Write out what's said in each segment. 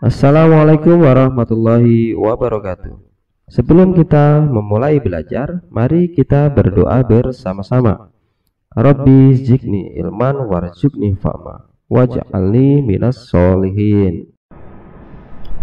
Assalamualaikum warahmatullahi wabarakatuh. Sebelum kita memulai belajar, mari kita berdoa bersama-sama. Rabbi zidni ilman warzuqni fahma waj'alni minas sholihin.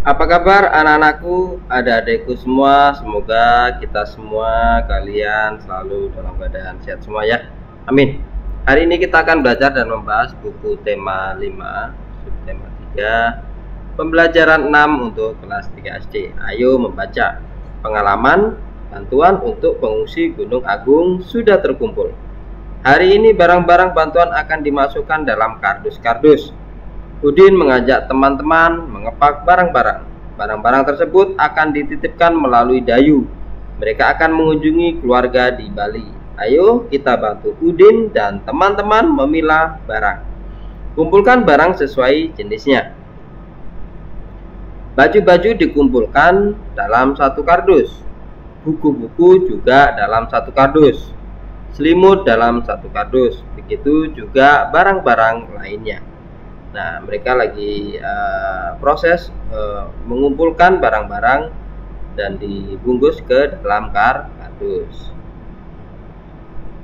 Apa kabar anak-anakku, adik-adikku semua? Semoga kita semua, kalian selalu dalam keadaan sehat semua ya. Amin. Hari ini kita akan belajar dan membahas buku tema 5, subtema 3, pembelajaran 6 untuk kelas 3 SD. Ayo membaca. Pengalaman, bantuan untuk pengungsi Gunung Agung sudah terkumpul. Hari ini barang-barang bantuan akan dimasukkan dalam kardus-kardus. Udin mengajak teman-teman mengepak barang-barang. Barang-barang tersebut akan dititipkan melalui Dayu. Mereka akan mengunjungi keluarga di Bali. Ayo kita bantu Udin dan teman-teman memilah barang. Kumpulkan barang sesuai jenisnya. Baju-baju dikumpulkan dalam satu kardus. Buku-buku juga dalam satu kardus. Selimut dalam satu kardus. Begitu juga barang-barang lainnya. Nah, mereka lagi proses mengumpulkan barang-barang dan dibungkus ke dalam kardus.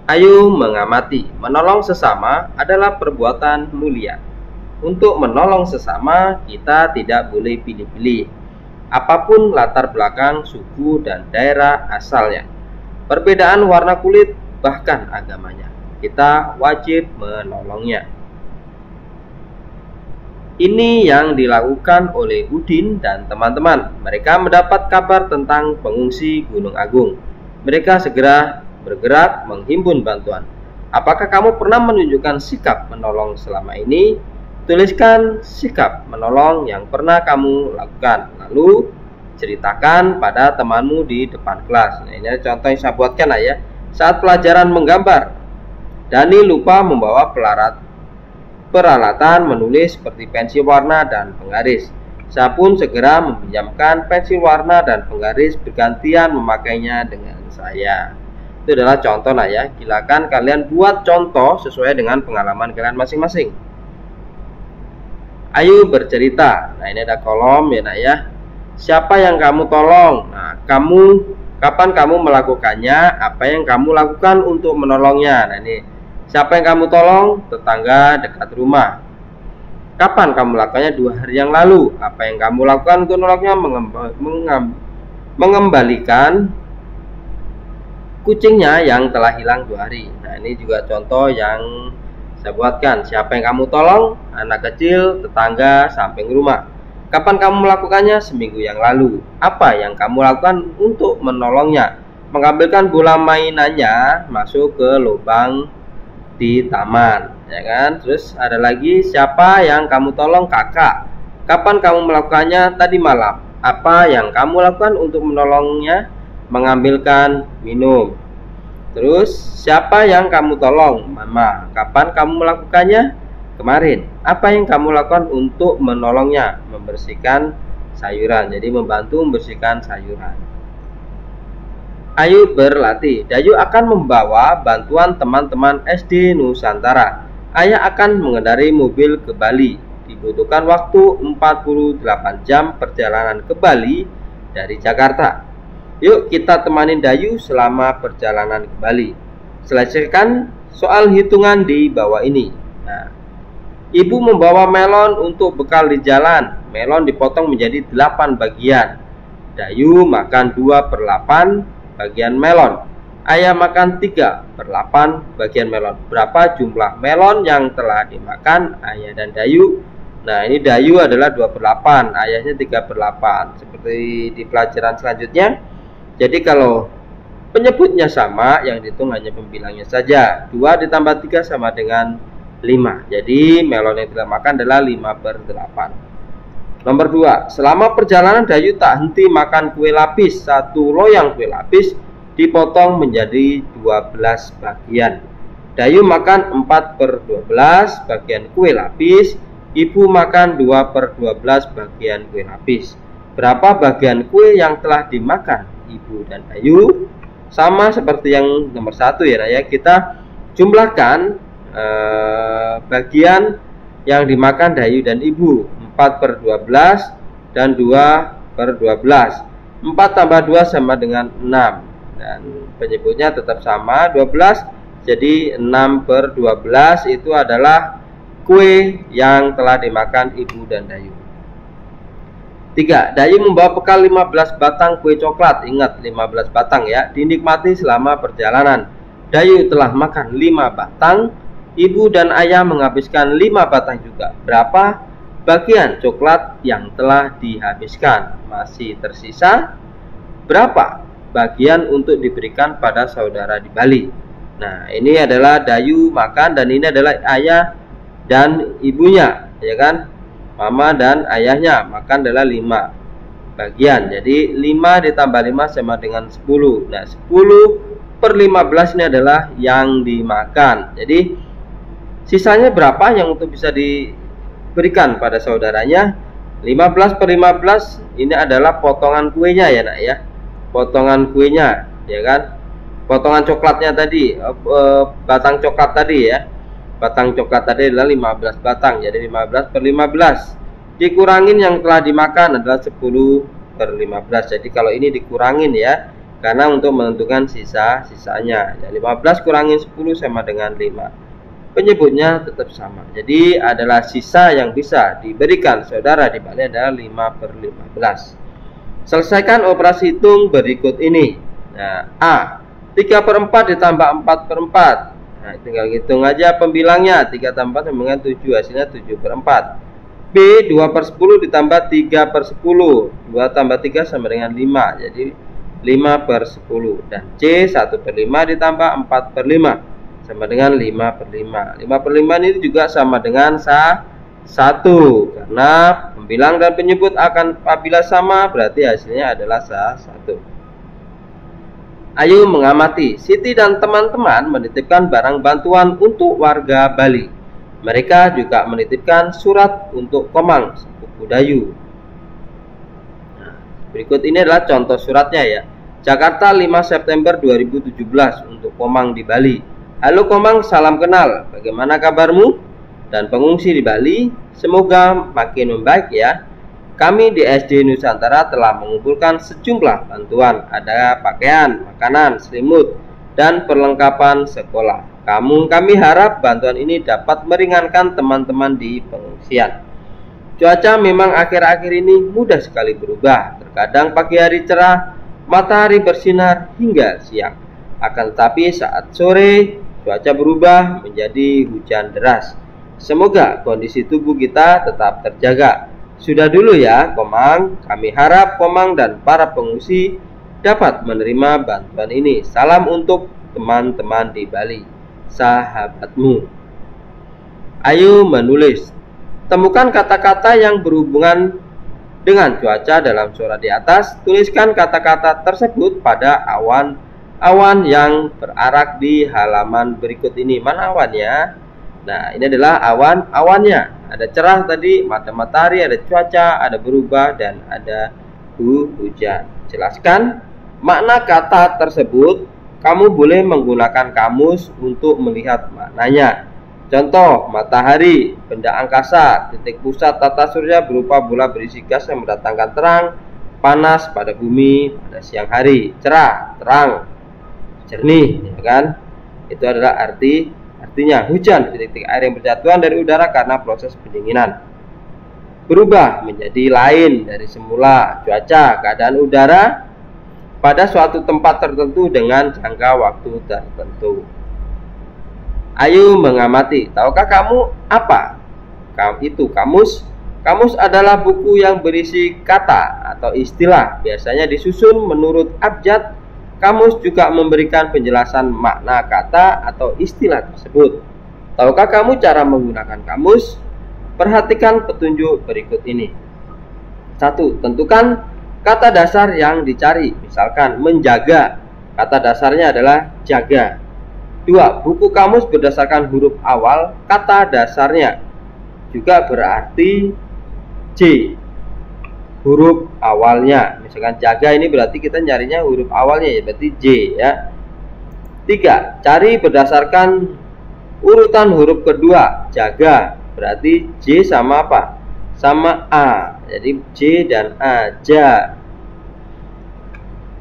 Ayo mengamati. Menolong sesama adalah perbuatan mulia. Untuk menolong sesama, kita tidak boleh pilih-pilih, apapun latar belakang, suku, dan daerah asalnya. Perbedaan warna kulit, bahkan agamanya, kita wajib menolongnya. Ini yang dilakukan oleh Udin dan teman-teman. Mereka mendapat kabar tentang pengungsi Gunung Agung. Mereka segera bergerak menghimpun bantuan. Apakah kamu pernah menunjukkan sikap menolong selama ini? Tuliskan sikap menolong yang pernah kamu lakukan, lalu ceritakan pada temanmu di depan kelas. Nah, ini contoh yang saya buatkan ya. Saat pelajaran menggambar, Dani lupa membawa peralatan menulis seperti pensil warna dan penggaris. Saya pun segera meminjamkan pensil warna dan penggaris, bergantian memakainya dengan saya. Itu adalah contoh ya. Silakan kalian buat contoh sesuai dengan pengalaman kalian masing-masing. Ayo bercerita. Nah, ini ada kolom ya nak ya. Siapa yang kamu tolong? Nah, kapan kamu melakukannya? Apa yang kamu lakukan untuk menolongnya? Nah, ini siapa yang kamu tolong? Tetangga dekat rumah. Kapan kamu melakukannya? 2 hari yang lalu. Apa yang kamu lakukan untuk menolongnya? Mengembalikan kucingnya yang telah hilang 2 hari. Nah, ini juga contoh yang saya buatkan. Siapa yang kamu tolong? Anak kecil, tetangga, samping rumah. Kapan kamu melakukannya? Seminggu yang lalu. Apa yang kamu lakukan untuk menolongnya? Mengambilkan bola mainannya masuk ke lubang di taman, ya kan? Terus ada lagi, siapa yang kamu tolong? Kakak. Kapan kamu melakukannya? Tadi malam. Apa yang kamu lakukan untuk menolongnya? Mengambilkan minum. Terus siapa yang kamu tolong? Mama. Kapan kamu melakukannya? Kemarin. Apa yang kamu lakukan untuk menolongnya? Membersihkan sayuran. Jadi membantu membersihkan sayuran. Ayo berlatih. Dayu akan membawa bantuan teman-teman SD Nusantara. Ayah akan mengendarai mobil ke Bali. Dibutuhkan waktu 48 jam perjalanan ke Bali dari Jakarta. Yuk kita temanin Dayu selama perjalanan ke Bali. Selesaikan soal hitungan di bawah ini. Nah, ibu membawa melon untuk bekal di jalan. Melon dipotong menjadi 8 bagian. Dayu makan 2/8 bagian melon. Ayah makan 3/8 bagian melon. Berapa jumlah melon yang telah dimakan ayah dan Dayu? Nah, ini Dayu adalah 2/8, ayahnya 3/8. Seperti di pelajaran selanjutnya. Jadi kalau penyebutnya sama, yang dihitung hanya pembilangnya saja. 2 ditambah 3 sama dengan 5. Jadi melon yang tidak makan adalah 5/8. Nomor 2. Selama perjalanan Dayu tak henti makan kue lapis. 1 loyang kue lapis dipotong menjadi 12 bagian. Dayu makan 4/12 bagian kue lapis. Ibu makan 2/12 bagian kue lapis. Berapa bagian kue yang telah dimakan Ibu dan Dayu? Sama seperti yang nomor 1 ya. Kita jumlahkan bagian yang dimakan Dayu dan Ibu. 4/12 dan 2/12. 4 tambah 2 sama dengan 6. Dan penyebutnya tetap sama, 12. Jadi 6/12 itu adalah kue yang telah dimakan Ibu dan Dayu. 3. Dayu membawa bekal 15 batang kue coklat. Ingat, 15 batang ya. Dinikmati selama perjalanan. Dayu telah makan 5 batang. Ibu dan ayah menghabiskan 5 batang juga. Berapa bagian coklat yang telah dihabiskan? Masih tersisa berapa bagian untuk diberikan pada saudara di Bali? Nah, ini adalah Dayu makan dan ini adalah ayah dan ibunya, ya kan? Mama dan ayahnya makan adalah 5 bagian. Jadi 5 ditambah 5 sama dengan 10. Nah, 10/15 ini adalah yang dimakan. Jadi sisanya berapa yang untuk bisa diberikan pada saudaranya? 15/15 ini adalah potongan kuenya ya nak ya. Potongan kuenya, ya kan? Potongan coklatnya tadi, batang coklat tadi ya. Batang coklat tadi adalah 15 batang. Jadi 15/15 dikurangin yang telah dimakan adalah 10/15. Jadi kalau ini dikurangin ya, karena untuk menentukan sisanya ya, 15 kurangin 10 sama dengan 5. Penyebutnya tetap sama. Jadi adalah sisa yang bisa diberikan saudara di Bali adalah 5/15. Selesaikan operasi hitung berikut ini. Nah, A, 3/4 ditambah 4/4. Nah, tinggal hitung aja pembilangnya. 3 tambah 4 sama dengan 7, hasilnya 7/4. B, 2/10 ditambah 3/10. 2 tambah 3 sama dengan 5, jadi 5/10. Dan C, 1/5 ditambah 4/5 sama dengan 5/5. 5/5 ini juga sama dengan 1, karena pembilang dan penyebut akan apabila sama berarti hasilnya adalah 1. Ayu mengamati. Siti dan teman-teman menitipkan barang bantuan untuk warga Bali. Mereka juga menitipkan surat untuk Komang, sepupu Dayu. Nah, berikut ini adalah contoh suratnya ya. Jakarta 5 September 2017 untuk Komang di Bali. Halo Komang, salam kenal. Bagaimana kabarmu? Dan pengungsi di Bali, semoga makin membaik ya. Kami di SD Nusantara telah mengumpulkan sejumlah bantuan. Ada pakaian, makanan, selimut, dan perlengkapan sekolah. Kami harap bantuan ini dapat meringankan teman-teman di pengungsian. Cuaca memang akhir-akhir ini mudah sekali berubah. Terkadang pagi hari cerah, matahari bersinar hingga siang. Akan tetapi saat sore, cuaca berubah menjadi hujan deras. Semoga kondisi tubuh kita tetap terjaga. Sudah dulu ya Komang, kami harap Komang dan para pengungsi dapat menerima bantuan ini. Salam untuk teman-teman di Bali, sahabatmu. Ayu menulis. Temukan kata-kata yang berhubungan dengan cuaca dalam surat di atas. Tuliskan kata-kata tersebut pada awan yang berarak di halaman berikut ini. Mana awannya? Nah, ini adalah awannya. Ada cerah tadi, ada matahari, ada cuaca, ada berubah, dan ada hujan. Jelaskan makna kata tersebut. Kamu boleh menggunakan kamus untuk melihat maknanya. Contoh, matahari, benda angkasa, titik pusat tata surya berupa bola berisi gas yang mendatangkan terang, panas pada bumi pada siang hari. Cerah, terang, jernih, ya kan? Itu adalah artinya hujan, titik-titik air yang berjatuhan dari udara karena proses pendinginan. Berubah menjadi lain dari semula. Cuaca, keadaan udara pada suatu tempat tertentu dengan jangka waktu tertentu. Ayu mengamati. Tahukah kamu apa itu kamus? Kamus adalah buku yang berisi kata atau istilah, biasanya disusun menurut abjad. Kamus juga memberikan penjelasan makna kata atau istilah tersebut. Tahukah kamu cara menggunakan kamus? Perhatikan petunjuk berikut ini. 1. Tentukan kata dasar yang dicari. Misalkan menjaga, kata dasarnya adalah jaga. 2. Buku kamus berdasarkan huruf awal, kata dasarnya juga berarti J. Huruf awalnya, misalkan jaga ini berarti kita nyarinya huruf awalnya ya, berarti J ya. 3. Cari berdasarkan urutan huruf kedua. Jaga berarti J sama apa? Sama A Jadi J dan A, ja.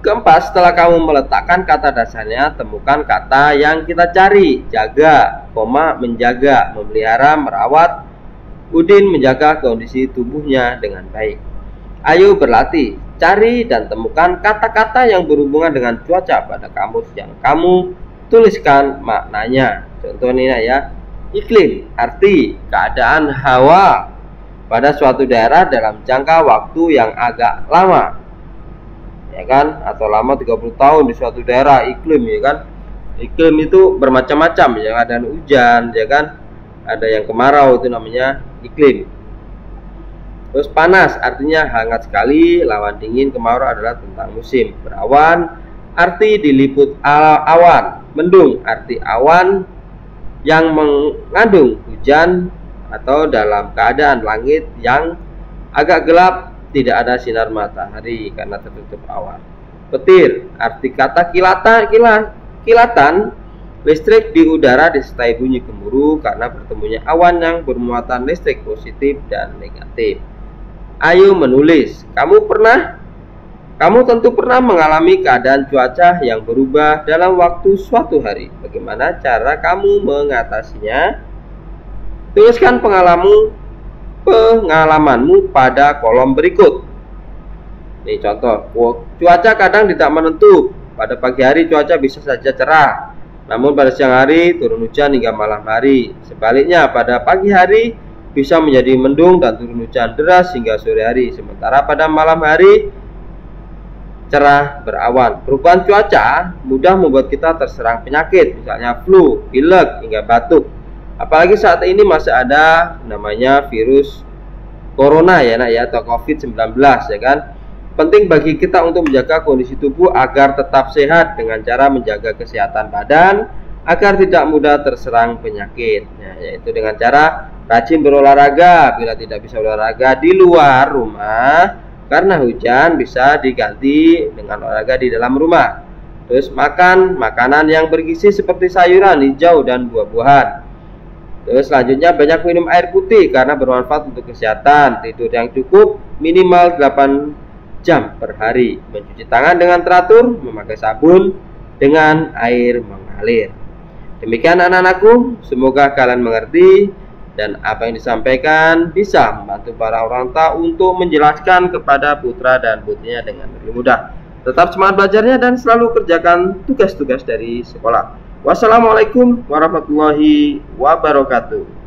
Keempat, setelah kamu meletakkan kata dasarnya, temukan kata yang kita cari. Jaga, menjaga, memelihara, merawat. Udin menjaga kondisi tubuhnya dengan baik. Ayo berlatih, cari dan temukan kata-kata yang berhubungan dengan cuaca pada kamus yang kamu tuliskan maknanya. Contohnya ya, iklim, arti keadaan hawa pada suatu daerah dalam jangka waktu yang agak lama, ya kan, atau lama 30 tahun di suatu daerah. Iklim, ya kan, iklim itu bermacam-macam, ya, ada hujan, ya kan, ada yang kemarau, itu namanya iklim. Terus panas artinya hangat sekali, lawan dingin kemarau adalah tentang musim. Berawan arti diliput awan. Mendung arti awan yang mengandung hujan atau dalam keadaan langit yang agak gelap, tidak ada sinar matahari karena tertutup awan. Petir arti kata kilatan listrik di udara disertai bunyi gemuruh karena bertemunya awan yang bermuatan listrik positif dan negatif. Ayo menulis. Kamu tentu pernah mengalami keadaan cuaca yang berubah dalam waktu suatu hari. Bagaimana cara kamu mengatasinya? Tuliskan pengalamanmu pada kolom berikut. Ini contoh. Cuaca kadang tidak menentu. Pada pagi hari cuaca bisa saja cerah, namun pada siang hari turun hujan hingga malam hari. Sebaliknya, pada pagi hari bisa menjadi mendung dan turun hujan deras hingga sore hari. Sementara pada malam hari cerah berawan. Perubahan cuaca mudah membuat kita terserang penyakit, misalnya flu, pilek, hingga batuk. Apalagi saat ini masih ada namanya virus corona ya nak ya, atau COVID-19 ya kan. Penting bagi kita untuk menjaga kondisi tubuh agar tetap sehat dengan cara menjaga kesehatan badan agar tidak mudah terserang penyakit. Nah, yaitu dengan cara rajin berolahraga. Bila tidak bisa olahraga di luar rumah karena hujan, bisa diganti dengan olahraga di dalam rumah. Terus makan makanan yang bergizi seperti sayuran, hijau, dan buah-buahan. Terus selanjutnya banyak minum air putih karena bermanfaat untuk kesehatan. Tidur yang cukup minimal 8 jam per hari. Mencuci tangan dengan teratur, memakai sabun dengan air mengalir. Demikian anak-anakku, semoga kalian mengerti dan apa yang disampaikan bisa membantu para orang tua untuk menjelaskan kepada putra dan putrinya dengan lebih mudah. Tetap semangat belajarnya dan selalu kerjakan tugas-tugas dari sekolah. Wassalamualaikum warahmatullahi wabarakatuh.